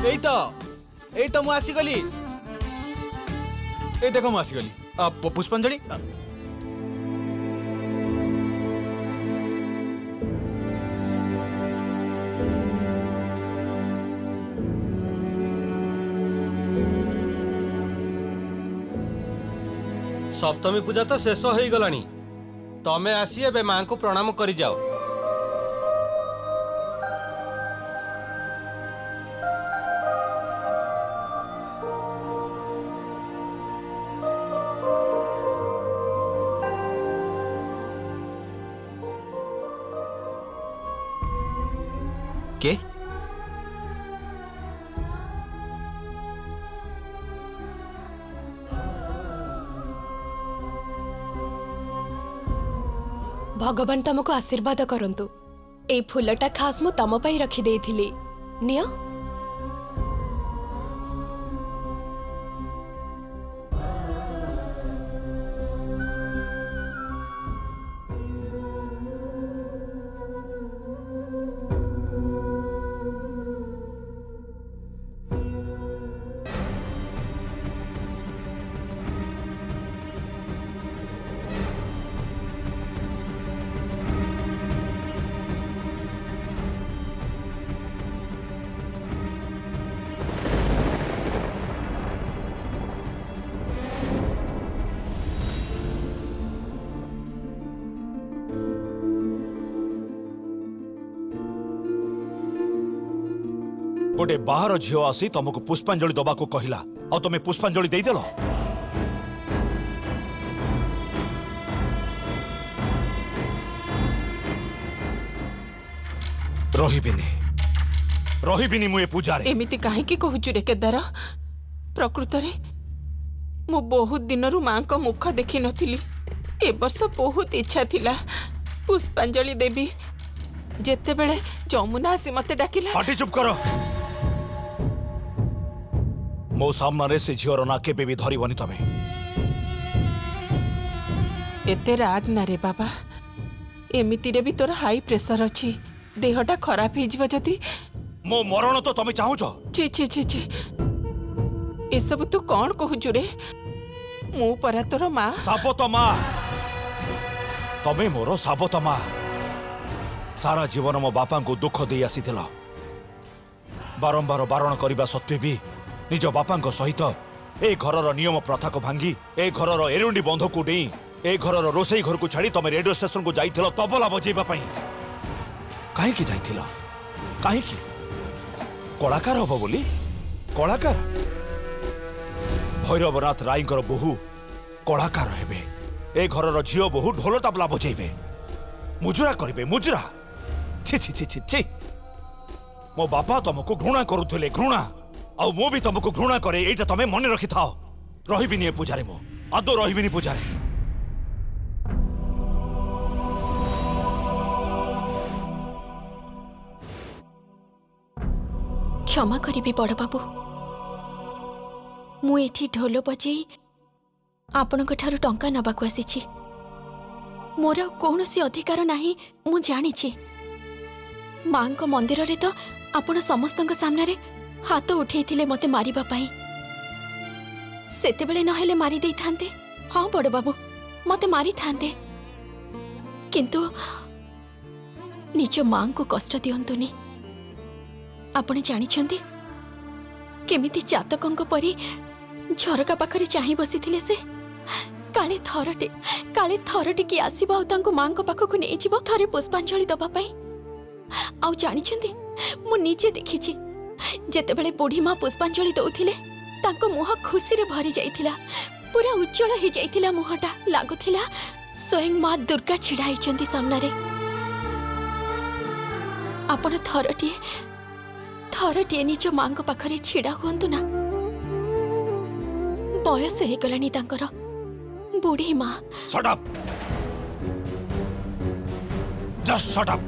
এই তো মু আসিগলি। এই দেখো মু আসিগলি। পুষ্পাঞ্জলি सप्तमी पूजा तो शेष हो गलानी। तमे आसी एबे मां को प्रणाम करी जाओ। के भगवान तुमको आशीर्वाद करंतु। ए फूलटा खास मु तम पाई रखी देइथिली। निया गोटे बाहर झील आसी तुमको पुष्पांजलि दबा को कहला आ तुम पुष्पांजलि देदेल। रहिबिनी मुए पूजा रे। एमिति काहे की कहूचु रे केदार? प्रकृत रे मु बहुत दिनरु मां को मुख देखि नथिली। ए वर्ष बहुत इच्छा थिला पुष्पांजलि देवी। जेते बेले जमुना आसी मते डाकिला। पाटी चुप करो। मो सामने से झीर ना केबे भी धरबनी तमे। एते राग ना रे बाबा। एमिति रे भी तोर हाई प्रेशर अछि। देहटा खराब हे जिवो जति। मो मरण तो तमे चाहू छ? ची ची ची ची ए सब तू कोन कहूचु रे? मु परा तोर मां। साबत मां तमे मोर साबत मां। सारा जीवन मो बापा को दुख दे आसीथिल। बारंबार बारण करबा सत्वे भी निज बापा सहित ए घरर नियम प्रथा को भांगी ए घरर एरुंडी बंध को डेई ए घरर रोसई घर को छाड़ी तमे रेडियो स्टेशन को जाइथिल तबला बजेबा पई। काहे की जाइथिल? काहे की? कलाकार हबो बोली? कलाकार भैरवनाथ राईंकर बहु कलाकार हेबे। ए घरर झियो बहु ढोल तबला बजेबे, मुजुरा करिबे। मुजुरा छी छी छी छी छी। मो बापा तुमको घृणा करुथिले। घृणा आउ मो भी तुमको घृणा करे। एटा तमे मन रखि थाओ। रहिबिनी ए पूजारे। मो आदो रहिबिनी पूजारे। क्षमा करिबी बड़ बाबू। मु एठी ढोल बजेई आपनक ठारु टंका नबाकु आसीछि। मोर कौनसी अधिकार नाही मु जानिछि। मां को मंदिर रे तो आपण समस्तक सामने रे हाथ उठेइथिले मते मारिबा पई। सेते बेले नहेले मारी देई थांते। हां बड़ बाबू मते मारी थांते। किंतु निज मां को कष्ट दियंतुनी। आपण जानिछंती केमिति जातकंक परी झरका पाखरे चाहि बसिथिले से। काले थरटे कि आसीबो आ तांको मां को पाखकु नै जिवो थरे पुष्पांजलि दबा पई। आउ जानिछंती मु नीचे देखिछि जेते बेले बुढ़ी मां पुष्पांजलि दउथिले तांको मुह खुशी रे भरी जाइथिला। पूरा उज्जवल हो जाइथिला मुहटा। लागुथिला स्वयं मां दुर्गा छिड़ा आइछंती सामने रे। आपण थरटिए निज मां को पाखरे छिड़ा हुअंतु ना। बयस हे गलानी तांकर। बुढ़ी मां। Shut up. Just shut up.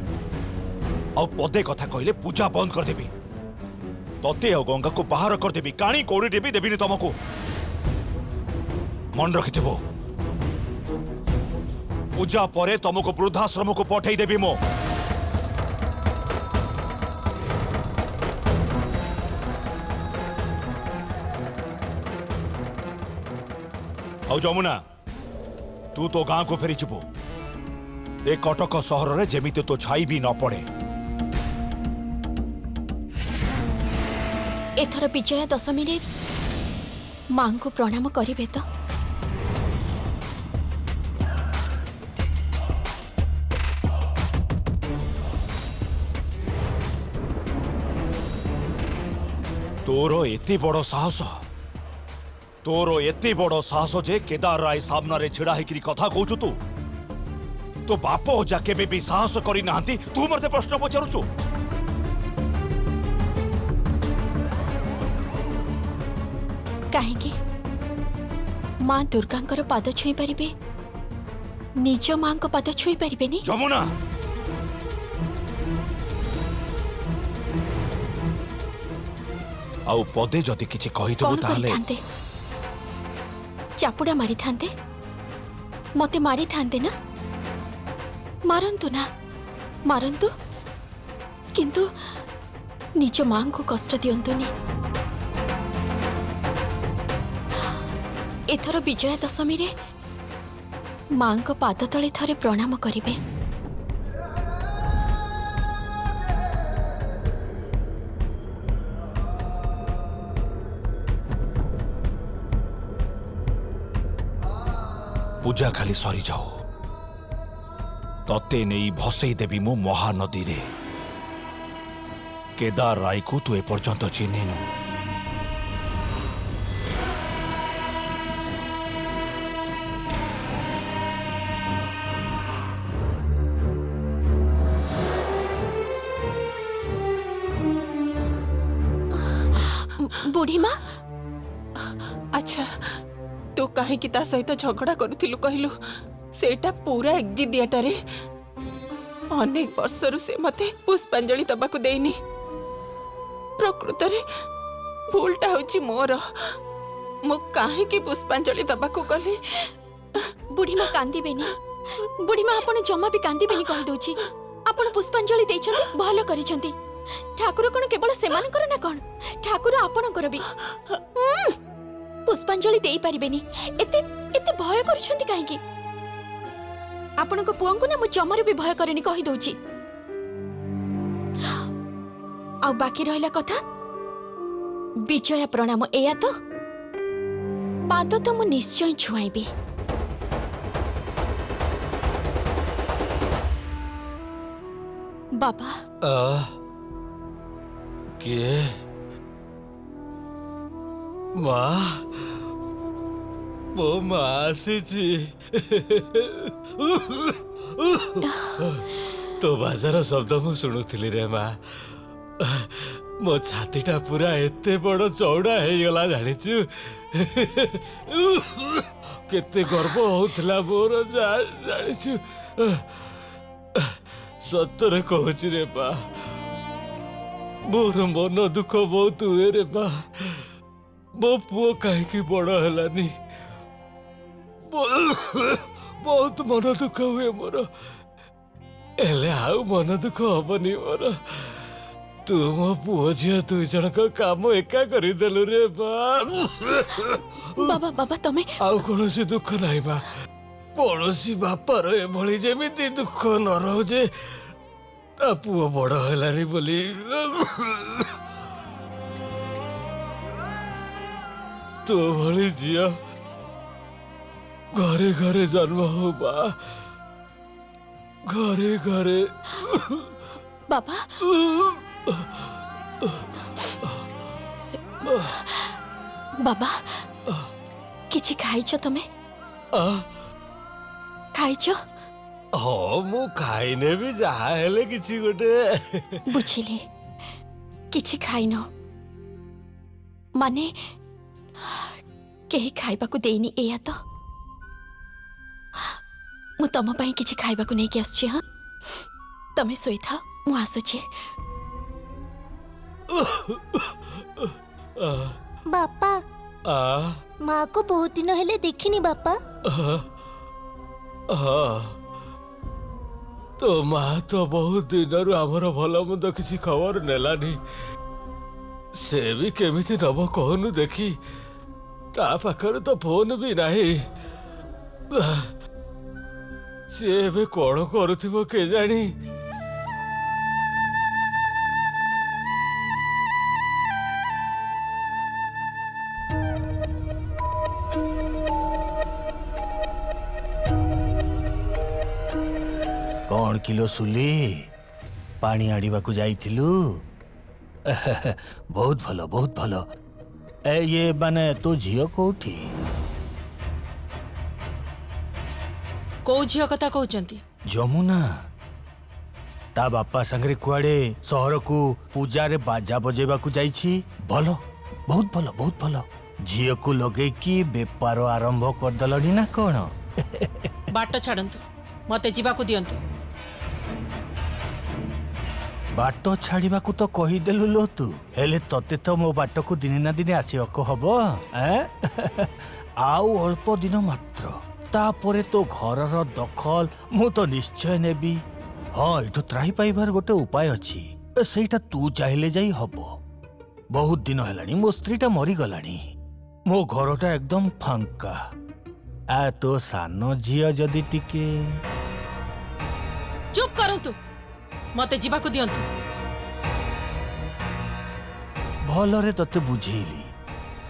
आउ पदे कथा कहले पूजा बंद कर देबी। तते और गंगा को बाहर कर देबी। काणी कोड़ी देबी देबीनी तुमको। मन रखिथिबो। पूजा परे तुमको वृद्धाश्रम को पठेई देबी मो। ଆଉ ଯମୁନା ତୁ ତୋ ଗାଁକୁ ଫେରିଯିବୁ। ଏ କଟକ ସହରରେ ଯେମିତି ତୋ ଛାଇ ବି ନ ପଡେ। ଏଥର ବିଜୟା ଦଶମୀରେ ମାଙ୍କୁ ପ୍ରଣାମ କରିବେ ତ? ତୋର ଏତେ ବଡ ସାହସ, ତୋର ଏତେ ବଡ ସାହସ ଯେ କେଦାର ରାୟ ସାମ୍ନାରେ ଛିଡା ହେଇକିରି କଥା କହୁଛୁ ତୁ? ତୋ ବାପ ଅଜା କେବେ ବି ସାହସ କରିନାହାନ୍ତି, ତୁ ମତେ ପ୍ରଶ୍ନ ପଚାରୁଛୁ? କାହିଁକି ମା ଦୁର୍ଗାଙ୍କର ପାଦ ଛୁଇଁ ପାରିବେ, ନିଜ ମାଙ୍କ ପାଦ ଛୁଇଁ ପାରିବେନି? ଯମୁନା ଆଉ ପଦେ ଯଦି କିଛି କହିଥିବୁ କଣ ତାହେଲେ କରିଥାନ୍ତେ? ଚାପୁଡା ମାରିଥାନ୍ତେ, ମତେ ମାରିଥାନ୍ତେ ନା? ମାରନ୍ତୁ ନା, ମାରନ୍ତୁ, କିନ୍ତୁ ନିଜ ମାଙ୍କୁ କଷ୍ଟ ଦିଅନ୍ତୁନି। ଏଥର ବିଜୟା ଦଶମୀରେ ମାଙ୍କ ପାଦ ତଳେ ଥରେ ପ୍ରଣାମ କରିବେ। ପୂଜା ଖାଲି ସରିଯାଉ, ତତେ ନେଇ ଭସେଇ ଦେବି ମୁଁ ମହାନଦୀରେ। କେଦାର ରାୟକୁ ତୁ ଏପର୍ଯ୍ୟନ୍ତ ଚିହ୍ନିନୁ। ବୁଢ଼ୀମା, ଆଚ୍ଛା ତୁ କାହିଁକି ତା ସହିତ ଝଗଡ଼ା କରୁଥିଲୁ କହିଲୁ? ସେଇଟା ପୁରା ଏକ୍ଜିଦିଆଟାରେ। ଅନେକ ବର୍ଷରୁ ସେ ମତେ ପୁଷ୍ପାଞ୍ଜଳି ଦବାକୁ ଦେଇନି। ପ୍ରକୃତରେ ଭୁଲଟା ହଉଛି ମୋର। ମୁଁ କାହିଁକି ପୁଷ୍ପାଞ୍ଜଳି ଦବାକୁ ଗଲି? ବୁଢ଼ୀମା କାନ୍ଦିବେନି। ବୁଢ଼ୀମା ଆପଣ ଜମା ବି କାନ୍ଦିବେନି କହିଦଉଛି। ଆପଣ ପୁଷ୍ପାଞ୍ଜଳି ଦେଇଛନ୍ତି, ଭଲ କରିଛନ୍ତି। ଠାକୁର କଣ କେବଳ ସେମାନଙ୍କର ନା କଣ? ଠାକୁର ଆପଣଙ୍କର ବି। ପୁଷ୍ପାଞ୍ଜଳି ଦେଇପାରିବେନି, ଏତେ ଏତେ ଭୟ କରୁଛନ୍ତି କାହିଁକି? ଆପଣଙ୍କ ପୁଅଙ୍କୁ ନା ମୁଁ ଜମାରୁ ବି ଭୟ କରେନି କହିଦଉଛି। ଆଉ ବାକି ରହିଲା କଥା ବିଜୟା ପ୍ରଣାମ, ଏଇଆ ତ? ପାଦ ତ ମୁଁ ନିଶ୍ଚୟ ଛୁଆଇବି। ବାବା, କିଏ? ମା, ମୋ ମା ଆସିଛି। ତୋ ବାଜାର ଶବ୍ଦ ମୁଁ ଶୁଣୁଥିଲି ରେ ମା। ମୋ ଛାତିଟା ପୁରା ଏତେ ବଡ଼ ଚଉଡ଼ା ହେଇଗଲା ଜାଣିଛୁ? କେତେ ଗର୍ବ ହଉଥିଲା ମୋର ଜାଣିଛୁ? ସତରେ କହୁଛି ରେ ମା, ମୋର ମନ ଦୁଃଖ ବହୁତ ହୁଏ ରେ ମା। ମୋ ପୁଅ କାହିଁକି ବଡ଼ ହେଲାନି? ବହୁତ ମନ ଦୁଃଖ ହୁଏ ମୋର। ହେଲେ ଆଉ ମନ ଦୁଃଖ ହବନି ମୋର। ତୁ ମୋ ପୁଅ ଝିଅ ଦୁଇ ଜଣଙ୍କ କାମ ଏକା କରିଦେଲୁ ରେ ମା। ବାବା, ବାବା ତମେ ଆଉ କୌଣସି ଦୁଃଖ ନାହିଁ ମା। କୌଣସି ବାପାର ଏଭଳି ଯେମିତି ଦୁଃଖ ନ ରହୁ ଯେ ତା ପୁଅ ବଡ଼ ହେଲାନି ବୋଲି। ତୋ ଭଳି ଝିଅ ଘରେ ଘରେ ଜନ୍ମ ହଉ ମା, ଘରେ ଘରେ। ବାବା, ବାବା କିଛି ଖାଇଛ ତମେ? ଖାଇଛ? ହଁ, ମୁଁ ଖାଇନେବି ଯାହା ହେଲେ କିଛି ଗୋଟେ। ବୁଝିଲି, କିଛି ଖାଇନ ମାନେ କେହି ଖାଇବାକୁ ଦେଇନି, ଏଇଆ ତ? ମୁଁ ତମ ପାଇଁ କିଛି ଖାଇବାକୁ ନେଇକି ଆସୁଛି। ହଁ, ତମେ ଶୋଇଥାଅ, ମୁଁ ଆସୁଛି। ବାପା, ମାଁ को बहुत दिन हेले देखिनी बापा। तो माँ तो बहुत दिन आमर भल मंद किसी खबर नेलानी। से भी केमिति नब कहनु देखी, ता पाखरे तो फोन भी नहीं। ସେ ଏବେ କଣ କରୁଥିବ କେଜାଣି। କଣ କିଲୋ ସୁଲି, ପାଣି ଆଣିବାକୁ ଯାଇଥିଲୁ? ବହୁତ ଭଲ, ବହୁତ ଭଲ। ଇଏ ମାନେ ତୋ ଝିଅ କୋଉଠି? କୋଉ ଝିଅ କଥା କହୁଛନ୍ତି? ଯମୁନା ତା ବାପା ସାଙ୍ଗରେ କୁଆଡେ ସହରକୁ ପୂଜାରେ ବାଜା ବଜେଇବାକୁ ଯାଇଛି। ଭଲ, ବହୁତ ଭଲ, ବହୁତ ଭଲ। ଝିଅକୁ ଲଗେଇକି ବେପାର ଆରମ୍ଭ କରିଦେଲଣି ନା କଣ? ବାଟ ଛାଡ଼ନ୍ତୁ, ମତେ ଯିବାକୁ ଦିଅନ୍ତୁ। ବାଟ ଛାଡିବାକୁ ତ କହିଦେଲୁ ଲୋ ତୁ, ହେଲେ ତତେ ତ ମୋ ବାଟକୁ ଦିନେ ନା ଦିନେ ଆସିବାକୁ ହବ। ଆଉ ଅଳ୍ପ ଦିନ ମାତ୍ର, ତାପରେ ତୋ ଘରର ଦଖଲ ମୁଁ ତ ନିଶ୍ଚୟ ନେବି। ହଁ, ଏଠୁ ତ୍ରାହି ପାଇବାର ଗୋଟେ ଉପାୟ ଅଛି, ସେଇଟା ତୁ ଚାହିଁଲେ ଯାଇ ହବ। ବହୁତ ଦିନ ହେଲାଣି ମୋ ସ୍ତ୍ରୀଟା ମରିଗଲାଣି, ମୋ ଘରଟା ଏକଦମ ଫାଙ୍କା। ତୋ ସାନ ଝିଅ ଯଦି ଟିକେ ଚୁପ୍ କରନ୍ତୁ, ମତେ ଯିବାକୁ ଦିଅନ୍ତୁ। ଭଲରେ ତତେ ବୁଝେଇଲି,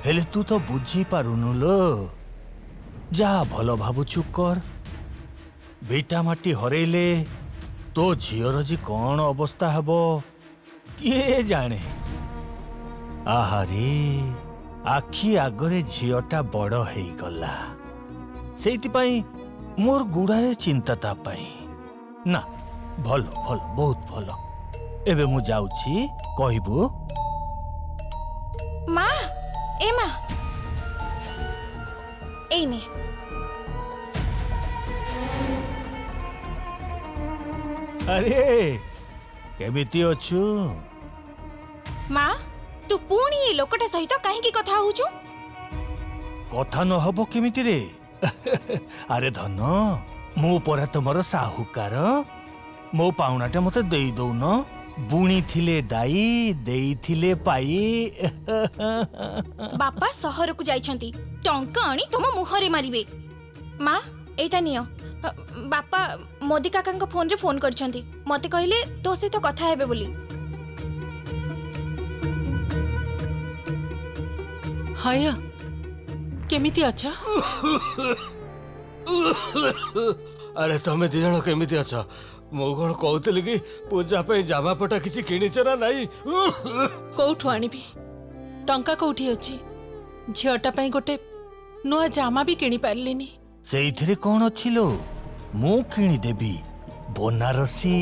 ହେଲେ ତୁ ତ ବୁଝିପାରୁନୁ ଲୋ। ଯାହା ଭଲ ଭାବୁଛୁ କର। ଭିଟା ମାଟି ହରେଇଲେ ତୋ ଝିଅର ଯେ କଣ ଅବସ୍ଥା ହେବ କିଏ ଜାଣେ। ଆହାରେ, ଆଖି ଆଗରେ ଝିଅଟା ବଡ଼ ହେଇଗଲା, ସେଇଥିପାଇଁ ମୋର ଗୁଡ଼ାଏ ଚିନ୍ତା ତା ପାଇଁ। ନା, ଭଲ ଭଲ, ବହୁତ ଭଲ। ଏବେ ମୁଁ ଯାଉଛି, କହିବୁ। ମା, ଏ ମା, ଏଇନେ ଆରେ, କେମିତି ଅଛୁ? ମା, ତୁ ପୁଣି ଏ ଲୋକଟା ସହିତ କାହିଁକି କଥା ହଉଛୁ? କଥା ନହବ କେମିତି ରେ? ଆରେ ଧନ, ମୁଁ ପରା ତମର ସାହୁକାର। ମୋ ପାଉଣାଟା ମତେ ଦେଇ ଦଉନ? ବୁଣିଥିଲେ ଦାଇ, ଦେଇଥିଲେ ପାଇ। ବାପା ସହରକୁ ଯାଇଛନ୍ତି, ଟଙ୍କା ଆଣି ତମ ମୁହଁରେ ମାରିବେ। ମା, ଏଇଟା ନିଅ। ବାପା ମୋଦି କାକାଙ୍କ ଫୋନରେ ଫୋନ କରିଛନ୍ତି, ମତେ କହିଲେ ତୋ ସହିତ କଥା ହେବେ ବୋଲି। ହାୟ, କେମିତି ଅଛ? ଆରେ ତମେ ଦି ଜଣ କେମିତି ଅଛ? ମୁଁ କଣ କହୁଥିଲି କି ପୂଜା ପାଇଁ ଜାମାପଟା କିଛି କିଣିଛ ନା ନାଇଁ? କୋଉଠୁ ଆଣିବି? ଟଙ୍କା କୋଉଠି ଅଛି? ଝିଅଟା ପାଇଁ ଗୋଟେ ନୂଆ ଜାମା ବି କିଣି ପାରିଲିନି। ସେଇଥିରେ କଣ ଅଛି ଲୋ? ମୁଁ କିଣିଦେବି, ବନାରସୀ।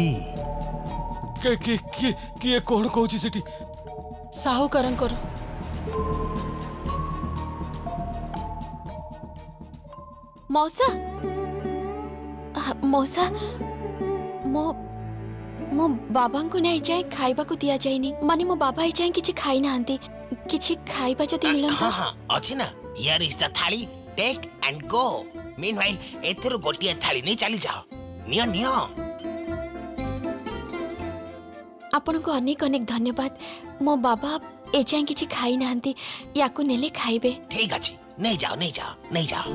କିଏ କଣ କହୁଛି ସେଠି? ସାହୁକାରଙ୍କର। ମଉସା, ମଉସା, ମୋ ବାବାଙ୍କୁ ନା ଏଯାଏଁ ଖାଇବାକୁ ଦିଆଯାଇନି। ମାନେ ମୋ ବାବା ଏଯାଏଁ କିଛି ଖାଇନାହାନ୍ତି। କିଛି ଖାଇବା ଯଦି ମିଳନ୍ତା। ହଁ ଅଛି ନା, ହିୟର ଇଜ ଦ ଥାଳି, ଟେକ୍ ଆଣ୍ଡ ଗो। ମିନୱାଇଲ୍ ଏଥିରୁ ଗୋଟିଏ ଥାଳି ନେଇ ଚାଲି ଯାଅ। ନିଅ ନିଅ। ଆପଣଙ୍କୁ ଅନେକ ଅନେକ ଧନ୍ୟବାଦ। ମୋ ବାବା ଏଯାଏଁ କିଛି ଖାଇନାହାନ୍ତି, ୟାକୁ ନେଲେ ଖାଇବେ। ଠିକ ଅଛି, ନେଇଯାଅ ନେଇଯାଅ ନେଇଯାଅ।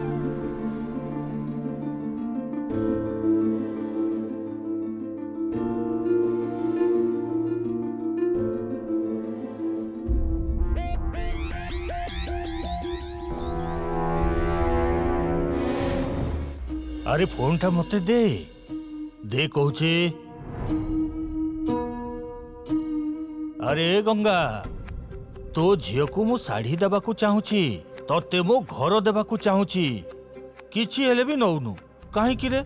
ଆରେ ଫୋନଟା ମତେ ଦେ, ଦେ କହୁଛି। ଆରେ ଗଙ୍ଗା, ତୋ ଝିଅକୁ ମୁଁ ଶାଢ଼ୀ ଦେବାକୁ ଚାହୁଁଛି, ତତେ ମୁଁ ଘର ଦେବାକୁ ଚାହୁଁଛି। କିଛି ହେଲେ ବି ନଉନୁ କାହିଁକି ରେ?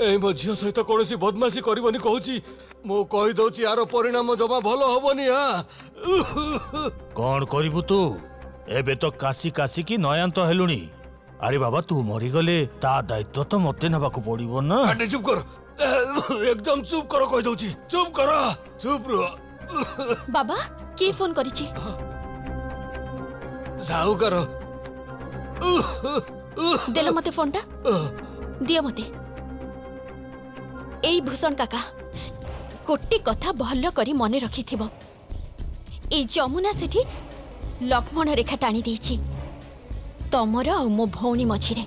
ଏଇ ମୋ ଝିଅ ସହିତ କୌଣସି ବଦମାସି କରିବନି କହୁଛି। ମୁଁ କହିଦଉଛି, ଆର ପରିଣାମ ଜମା ଭଲ ହବନି। କଣ କରିବୁ ତୁ? ଏବେ ତ କାଶି କାଶିକି ନୟାନ୍ତ ହେଲୁଣି। ଆରେ ବାବା, ତୁ ମରିଗଲେ ତା ଦାୟିତ୍ୱ ତ ମତେ ନେବାକୁ ପଡିବ ନା। ଚୁପ୍ କର, ଏକଦମ ଚୁପ୍ କର କହିଦଉଛି। ଚୁପ୍ କର, ଚୁପ୍ ରୁହ। ବାବା, କିଏ ଫୋନ କରିଛି? ସାହୁକାର। ଦେଲ ମତେ ଫୋନଟା, ଦିଅ ମତେ। ଏଇ ଭୂଷଣ କାକା, ଗୋଟେ କଥା ଭଲ କରି ମନେ ରଖିଥିବ। ଏଇ ଯମୁନା ସେଠି ଲକ୍ଷ୍ମଣ ରେଖା ଟାଣି ଦେଇଛି ତମର ଆଉ ମୋ ଭଉଣୀ ମଝିରେ।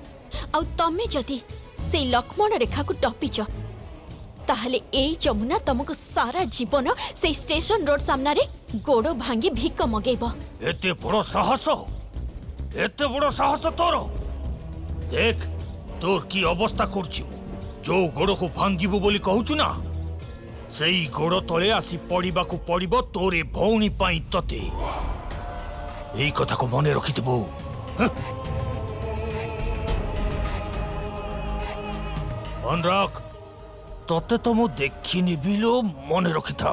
आउ तमे जदि से लक्ष्मण रेखा को टपिच ताहले एई जमुना तुमको सारा जीवन से स्टेशन रोड सामना रे गोड़ भांगी भिक मगेब। एते बड़ साहस तोर देख तोर की अवस्था करछु जो गोड़ को भांगीबु बोली कहूछु ना सेई गोड़ तले आसी पड़िबा को पड़िबो तोरे भौणी पाई तते एई कथा को मने रखितबो। अनुराग तते तो मु देखिनि बिलो मने रखिथा।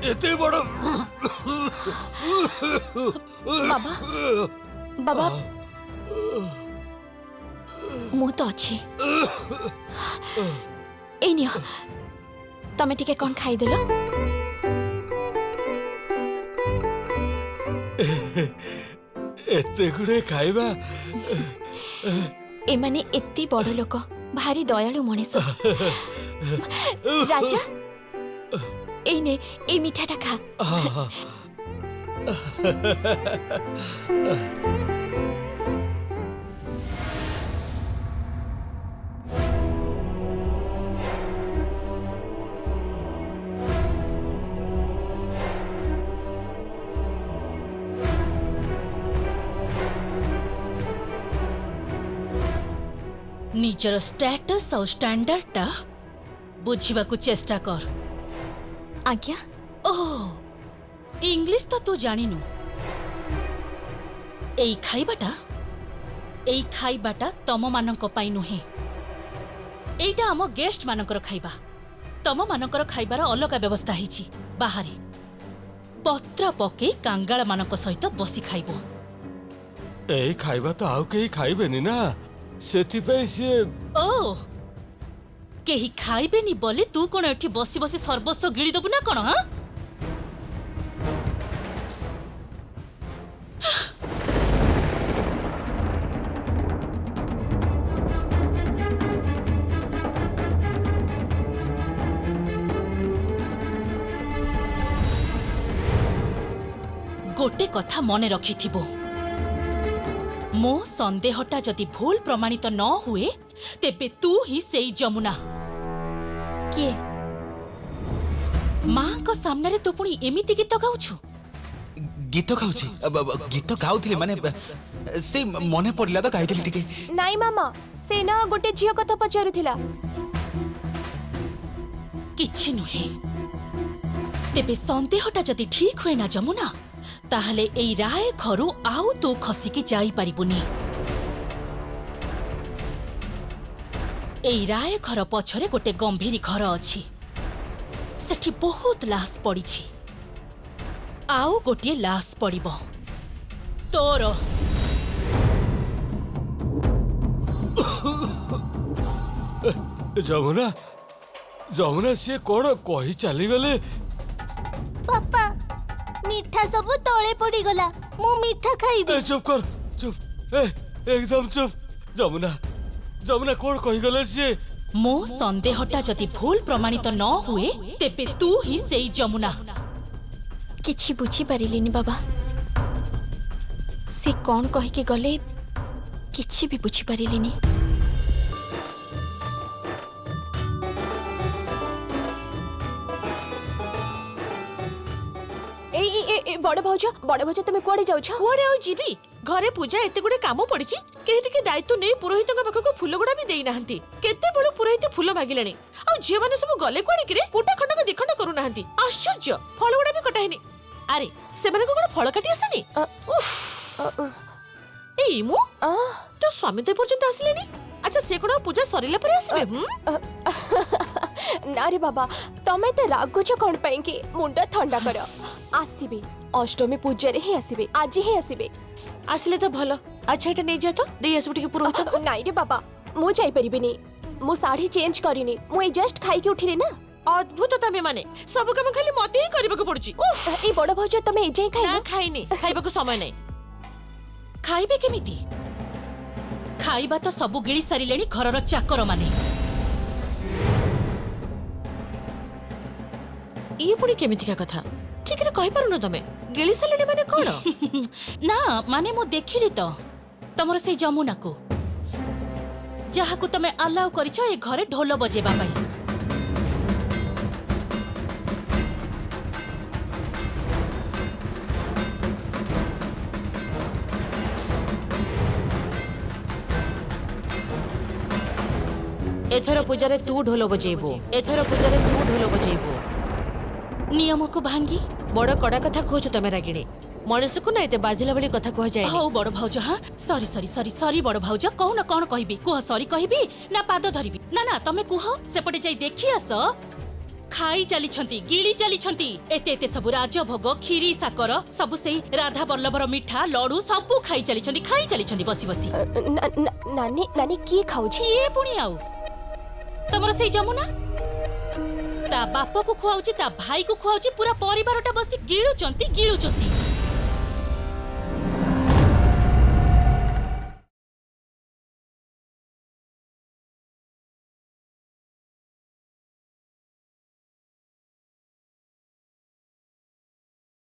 एते बड़ बाबा बाबा मु तो अच्छी ए नियो तमे टिके कोन खाई देलो। एते गुड़े खाइबा ए माने एत्ती बड़ लोक भारी दयालु मनीष। राजा ए ने ए मिठाटा खा। निजर स्टेटस और स्टैंडर्ड टा बुझिबा को चेष्टा कर। आज्ञा। ओह इंग्लिश तो तू जानिनु। एई खाइबाटा तम मानक पाई नुहे एइटा आम गेस्ट मानकर खाइबा तम मानकर खाइबार अलग व्यवस्था हिची बाहरे पत्र पके कांगाल मानक सहित बसी खाइबो। ए खाइबा तो आउ केही खाइबेनी ना सेति पे से ओ केही खाइबेनी बोले तू कोन एठी बसी बसी सर्वस्व गिळी दबु ना कोन? हां गोटे कथा मने रखिथिबो मो संदेहटा जदि भूल प्रमाणित न हुए तेबे तू ही सेई जमुना। किए मां को सामने रे तो पुणी एमिति गीत गाउछु? गीत गाउछि गीत गाउथिले माने से मने पड़िला तो गाइथिले टिके। नाई मामा से ना गोटे झियो कथा पचारुथिला। किछि नुहे तेबे संदेहटा जदि ठीक हुए ना जमुना ताहले एई राय घरु आउ तो खसिकी जाई पारिबुनी। एई राय घर पछरे गोटे गंभीर घर अछि सेठी बहुत लाश पड़िछि आउ गोटे लाश पड़िबो तोर। जमुना जमुना से कोन कहि चली गले? पापा मीठा सब तळे पड़ी गला मु मीठा खाइबे। चुप कर चुप एकदम चुप। जमुना जमुना कोन कहि गले से? मो संदेहटा जदि भूल प्रमाणित न हुए तेबे तू ही सेई जमुना। किछि बुझी पारिलिनी बाबा से कौन कहि के गले किछि भी बुझी पारिलिनी। बड़ भौज तुम कुआडे जाउछ? कुआडे आउ जीवी घरे पूजा एते गुडे काम पड़िछि केहि टिके दायित्व नै पुरोहित पाखक फूल गुडा भी देई नाहंती। केते बड़ पुरोहित फूल मागिलेनी आ झिय माने सब गले कुआडे किरे कोटा खंडक दिखंड करू नाहंती। आश्चर्य फल गुडा भी कटाहेनी। अरे से माने कोन फल काटी आसेनी? उफ ए मु तो स्वामी तो पर्यंत आसलेनी। अच्छा से कोन पूजा सरिला परे आसीबे? ना रे बाबा तमे ते रागुछ कोन पई कि मुंडा ठंडा कर आसीबे अष्टमी पूजा रे ही आसीबे आज ही आसीबे। आसले तो भलो। अच्छा एटा नै जा तो देई आसबो टिके पुरोहित। नाइ रे बाबा मु जाई परिबिनी मु साड़ी चेंज करिनी मु ए जस्ट खाई के उठिले ना। अद्भुत तमे माने सब काम खाली मते ही करबा को पड़ची। उफ ए बड़ भौज तमे ए जाई खाई ना खाइनी खाइबा को समय नै। खाइबे केमिति? खाइबा तो सबु गिळी सारिलेनी घरर चाकर माने। ई पुणी केमिति का कथा ठीक रे कहि पारुनो तमे? ଗିଳି ସାରିଲେଣି ମାନେ କଣ? ନା ମାନେ ମୁଁ ଦେଖିଲି ତ ତମର ସେଇ ଯମୁନାକୁ ଯାହାକୁ ତମେ ଆଲାଉ କରିଛ ଏ ଘରେ ଢୋଲ ବଜେଇବା ପାଇଁ। ଏଥର ପୂଜାରେ ତୁ ଢୋଲ ବଜେଇବୁ, ଏଥର ପୂଜାରେ ତୁ ଢୋଲ ବଜେଇବୁ। ନିୟମକୁ ଭାଙ୍ଗି ବଡ କଡା କଥା କହୁଛ ତମେ ରାଗିଣୀ। ମଣିଷକୁ ନା ଏତେ ବାଜିଲା ଭଳି କଥା କୁହାଯାଏ। ହଉ ବଡ ଭାଉଜ। ହଁ ସରି ସରି ସରି ସରି ବଡ ଭାଉଜ। କହୁନ କଣ କହିବି କୁହ। ସରି କହିବି ନା ପାଦ ଧରିବି? ନା ନା ତମେ କୁହ। ସେପଟେ ଯାଇ ଦେଖି ଆସ। ଖାଇ ଚାଲିଛନ୍ତି, ଗିଳି ଚାଲିଛନ୍ତି। ଏତେ ଏତେ ସବୁ ରାଜଭୋଗ, କ୍ଷୀରି, ସାକର ସବୁ ସେଇ ରାଧା ବଲ୍ଲଭର ମିଠା ଲଡୁ ସବୁ ଖାଇ ଚାଲିଛନ୍ତି ବସି ବସି। ନାନୀ ନାନୀ କିଏ ଖାଉଛି? କିଏ ପୁଣି ଆଉ? ତମର ସେଇ ଯମୁନା ତା ବାପକୁ ଖୁଆଉଛି, ତା ଭାଇକୁ ଖୁଆଉଛି, ପୁରା ପରିବାରଟା ବସି ଗିଳୁଛନ୍ତି।